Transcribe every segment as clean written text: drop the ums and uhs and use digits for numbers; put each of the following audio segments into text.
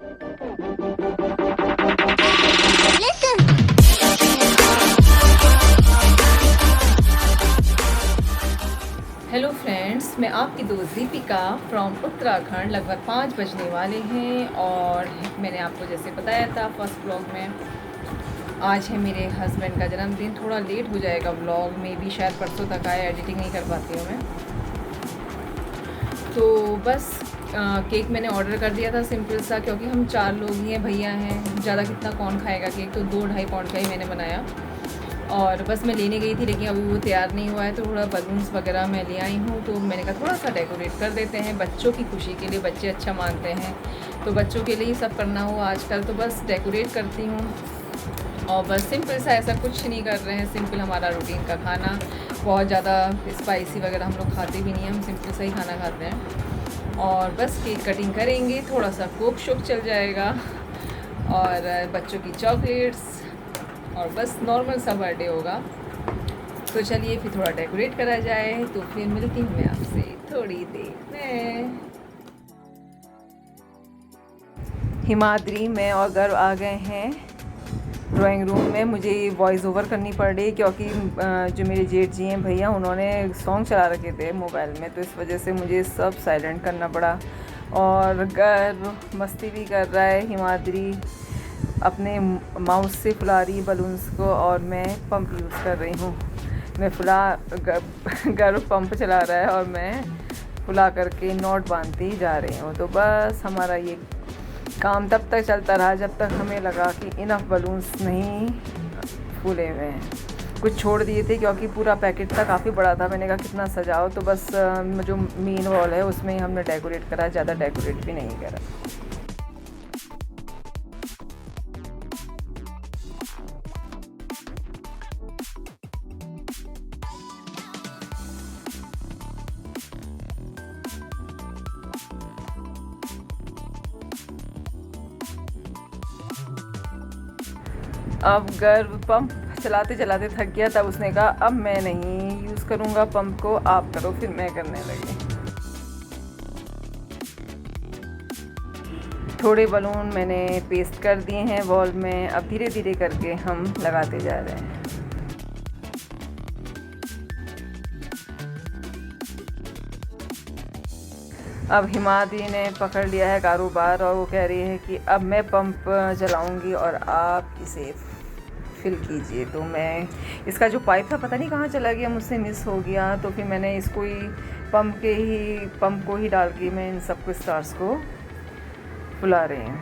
Hello friends, मैं आपकी दोस्त दीपिका फ्रॉम उत्तराखंड। लगभग 5 बजने वाले हैं और मैंने आपको जैसे बताया था फर्स्ट ब्लॉग में, आज है मेरे हस्बैंड का जन्मदिन। थोड़ा लेट हो जाएगा ब्लॉग में भी, शायद परसों तक आए, एडिटिंग नहीं कर पाती हूँ मैं। तो बस केक मैंने ऑर्डर कर दिया था सिंपल सा, क्योंकि हम 4 लोग ही हैं, भैया हैं, ज़्यादा कितना कौन खाएगा केक। तो 2-2.5 पाउंड का ही मैंने बनाया और बस मैं लेने गई थी, लेकिन अभी वो तैयार नहीं हुआ है। तो थोड़ा बलून्स वगैरह मैं ले आई हूँ, तो मैंने कहा थोड़ा सा डेकोरेट कर देते हैं बच्चों की खुशी के लिए। बच्चे अच्छा मानते हैं, तो बच्चों के लिए ही सब करना हो आजकल, तो बस डेकोरेट करती हूँ। और बस सिंपल सा, ऐसा कुछ नहीं कर रहे हैं, सिंपल हमारा रूटीन का खाना। बहुत ज़्यादा स्पाइसी वगैरह हम लोग खाते भी नहीं हैं, हम सिंपल सा ही खाना खाते हैं। और बस केक कटिंग करेंगे, थोड़ा सा कोक शोक चल जाएगा और बच्चों की चॉकलेट्स, और बस नॉर्मल सा बर्थडे होगा। तो चलिए फिर थोड़ा डेकोरेट करा जाए, तो फिर मिलती हूँ मैं आपसे थोड़ी देर में। हिमाद्री, मैं और गर्व आ गए हैं ड्राइंग रूम में। मुझे वॉइस ओवर करनी पड़ रही, क्योंकि जो मेरे जेठ जी हैं भैया, उन्होंने सॉन्ग चला रखे थे मोबाइल में, तो इस वजह से मुझे सब साइलेंट करना पड़ा। और गर्व मस्ती भी कर रहा है, हिमाद्री अपने माउस से फुला रही बलून्स को, और मैं पंप यूज़ कर रही हूँ। मैं गर्व पंप चला रहा है और मैं फुला करके नॉट बांधती जा रही हूँ। तो बस हमारा ये काम तब तक चलता रहा जब तक हमें लगा कि इनफ बलून्स नहीं फूले हुए हैं। कुछ छोड़ दिए थे, क्योंकि पूरा पैकेट था, काफ़ी बड़ा था। मैंने कहा कितना सजाओ, तो बस जो मेन वॉल है उसमें ही हमने डेकोरेट करा, ज़्यादा डेकोरेट भी नहीं करा। अब गर्व पंप चलाते चलाते थक गया, तब उसने कहा अब मैं नहीं यूज़ करूँगा पंप को, आप करो। फिर मैं करने लगी। थोड़े बलून मैंने पेस्ट कर दिए हैं वॉल में, अब धीरे धीरे करके हम लगाते जा रहे हैं। अब हिमाद्री ने पकड़ लिया है कारोबार, और वो कह रही है कि अब मैं पंप चलाऊंगी और आप इसे फिल कीजिए। तो मैं, इसका जो पाइप था पता नहीं कहाँ चला गया, मुझसे मिस हो गया, तो फिर मैंने इसको ही पंप को ही डाल के मैं इन सबको स्टार्स को फुला रही हूँ।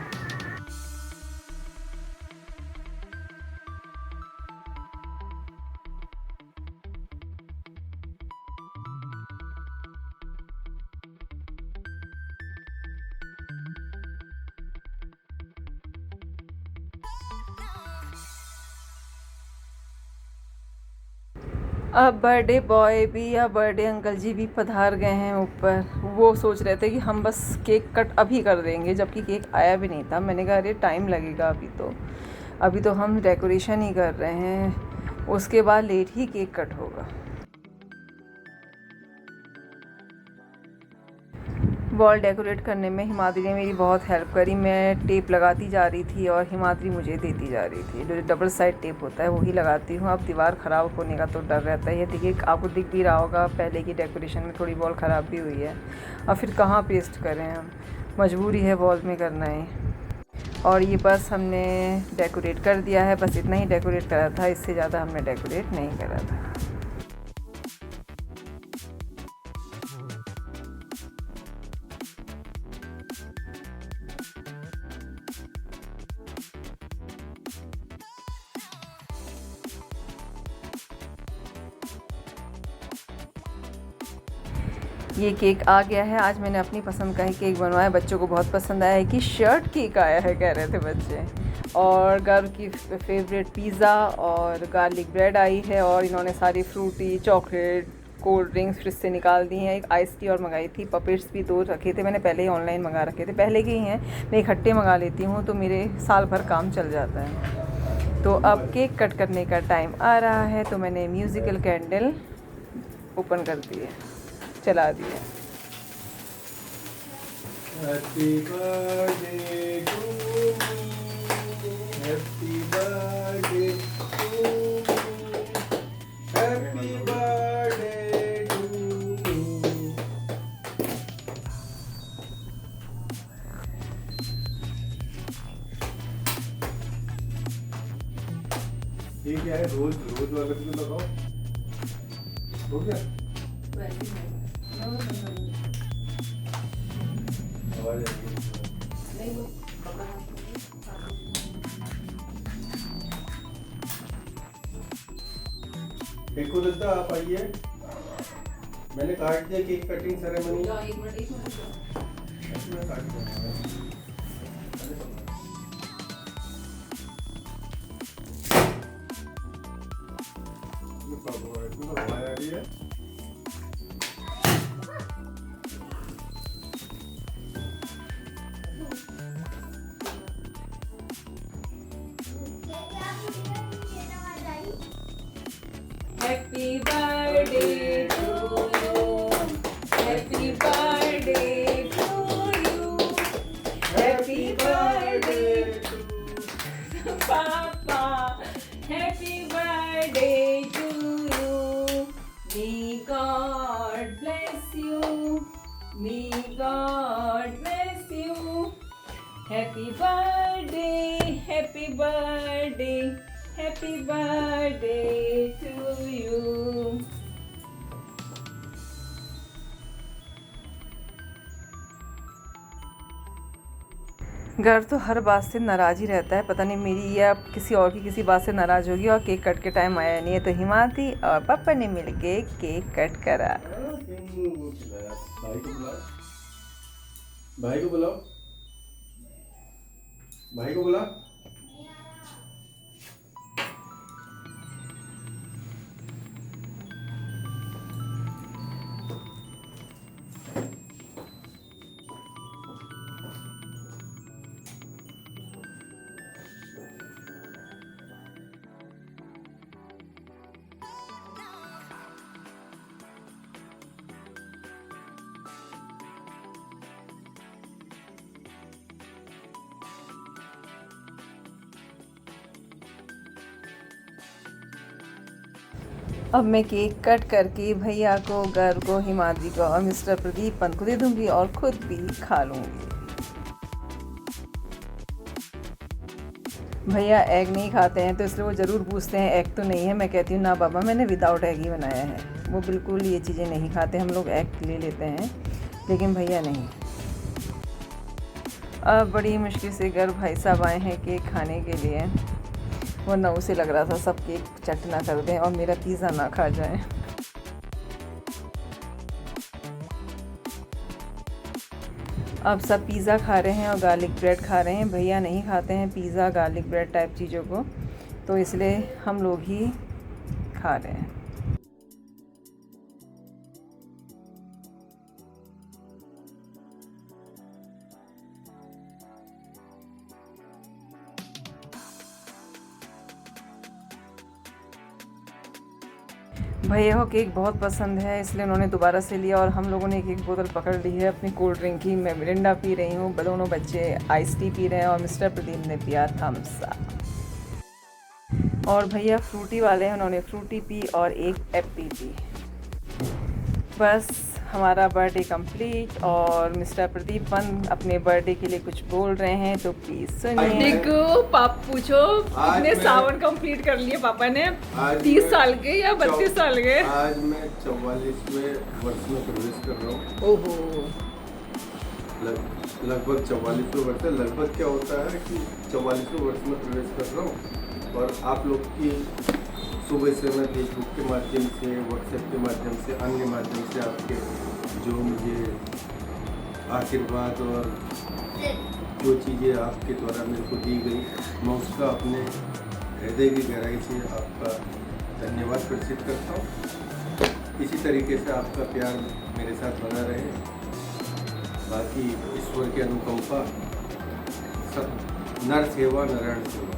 अब बर्थडे बॉय भी या बर्थडे अंकल जी भी पधार गए हैं ऊपर। वो सोच रहे थे कि हम बस केक कट अभी कर देंगे, जबकि केक आया भी नहीं था। मैंने कहा अरे टाइम लगेगा, अभी तो हम डेकोरेशन ही कर रहे हैं, उसके बाद लेट ही केक कट होगा। वॉल डेकोरेट करने में हिमाद्री ने मेरी बहुत हेल्प करी। मैं टेप लगाती जा रही थी और हिमाद्री मुझे देती जा रही थी। जो डबल साइड टेप होता है वही लगाती हूँ। अब दीवार ख़राब होने का तो डर रहता है। ये देखिए, आपको दिख भी रहा होगा, पहले की डेकोरेशन में थोड़ी वॉल ख़राब भी हुई है। और फिर कहाँ पेस्ट करें, हम मजबूरी है वॉल में करना है। और ये बस हमने डेकोरेट कर दिया है, बस इतना ही डेकोरेट करा था, इससे ज़्यादा हमने डेकोरेट नहीं करा था। ये केक आ गया है। आज मैंने अपनी पसंद का ही केक बनवाया, बच्चों को बहुत पसंद आया है। कि शर्ट केक आया है कह रहे थे बच्चे। और गर्व की फेवरेट पिज़्ज़ा और गार्लिक ब्रेड आई है। और इन्होंने सारी Frooti, chocolate, cold drinks fridge से निकाल दी हैं। एक आइस टी और मंगाई थी। पपेट्स भी 2 रखे थे, मैंने पहले ही ऑनलाइन मंगा रखे थे, पहले के ही हैं। मैं इकट्ठे मंगा लेती हूँ, तो मेरे साल भर काम चल जाता है। तो अब केक कट करने का टाइम आ रहा है, तो मैंने म्यूज़िकल कैंडल ओपन कर दी है, चला दिया। Happy birthday to me. Happy birthday to me. Happy birthday to me. ये क्या है? रोज रोज वाला भी तो लगाओ। हो गया? आवाज आ रही है। एक को दत्ता आप आइए। मैंने काट दिया केक कटिंग सेरेमनी। मैं काट दूंगा। आवाज आ रही है। Happy birthday to you. Happy birthday to you. Happy birthday to Papa. Happy birthday to you. May God bless you. May God bless you. Happy birthday. Happy birthday. Happy birthday to you. घर तो हर बात से नाराज़ ही रहता है, पता नहीं मेरी या किसी और की किसी बात से नाराज़ होगी। और केक कट के टाइम आया नहीं है तो हिमाती और पापा ने मिलके केक कट करा। भाई को बुलाओ। भाई को बुलाओ। भाई को बुला। अब मैं केक कट करके भैया को, घर को, हिमाद्री को और मिस्टर प्रदीप पंत को दे दूँगी और ख़ुद भी खा लूँगी। भैया एग नहीं खाते हैं तो इसलिए वो ज़रूर पूछते हैं एग तो नहीं है। मैं कहती हूँ ना बाबा, मैंने विदाउट एग ही बनाया है। वो बिल्कुल ये चीज़ें नहीं खाते। हम लोग एग ले लेते हैं लेकिन भैया नहीं। अब बड़ी मुश्किल से घर भाई साहब आए हैं केक खाने के लिए, वरना उसे लग रहा था सब केक चट ना कर दें और मेरा पिज़्ज़ा ना खा जाए। अब सब पिज़्ज़ा खा रहे हैं और गार्लिक ब्रेड खा रहे हैं। भैया नहीं खाते हैं पिज़्ज़ा गार्लिक ब्रेड टाइप चीज़ों को, तो इसलिए हम लोग ही खा रहे हैं। भैया को केक बहुत पसंद है इसलिए उन्होंने दोबारा से लिया और हम लोगों ने एक बोतल पकड़ ली है अपनी कोल्ड ड्रिंक की। मैं मिरिंडा पी रही हूँ, दोनों बच्चे आइस टी पी रहे हैं और मिस्टर प्रदीप ने पिया थम्स अप। और भैया फ्रूटी वाले हैं, उन्होंने फ्रूटी पी और एक एप्पी पी। बस हमारा बर्थडे कंप्लीट। और मिस्टर प्रदीप पंत अपने बर्थडे के लिए कुछ बोल रहे हैं तो प्लीज सुनिए। देखो पाप पूछो कितने सावन कंप्लीट कर लिए पापा ने, 30 साल के या 32 साल के? आज मैं 44वें वर्ष में प्रवेश कर रहा हूँ। ओहो, लगभग 44वें वर्ष है। लगभग क्या होता है कि 44वें वर्ष में प्रवेश कर रहा हूँ और आप लोग की सुबह से मैं फेसबुक के माध्यम से, व्हाट्सएप के माध्यम से, अन्य माध्यम से आपके जो मुझे आशीर्वाद और जो चीज़ें आपके द्वारा मेरे को दी गई, मैं उसका अपने हृदय की गहराई से आपका धन्यवाद प्रकट करता हूँ। इसी तरीके से आपका प्यार मेरे साथ बना रहे। बाकी ईश्वर की अनुकंपा, सब नर सेवा नारायण सेवा।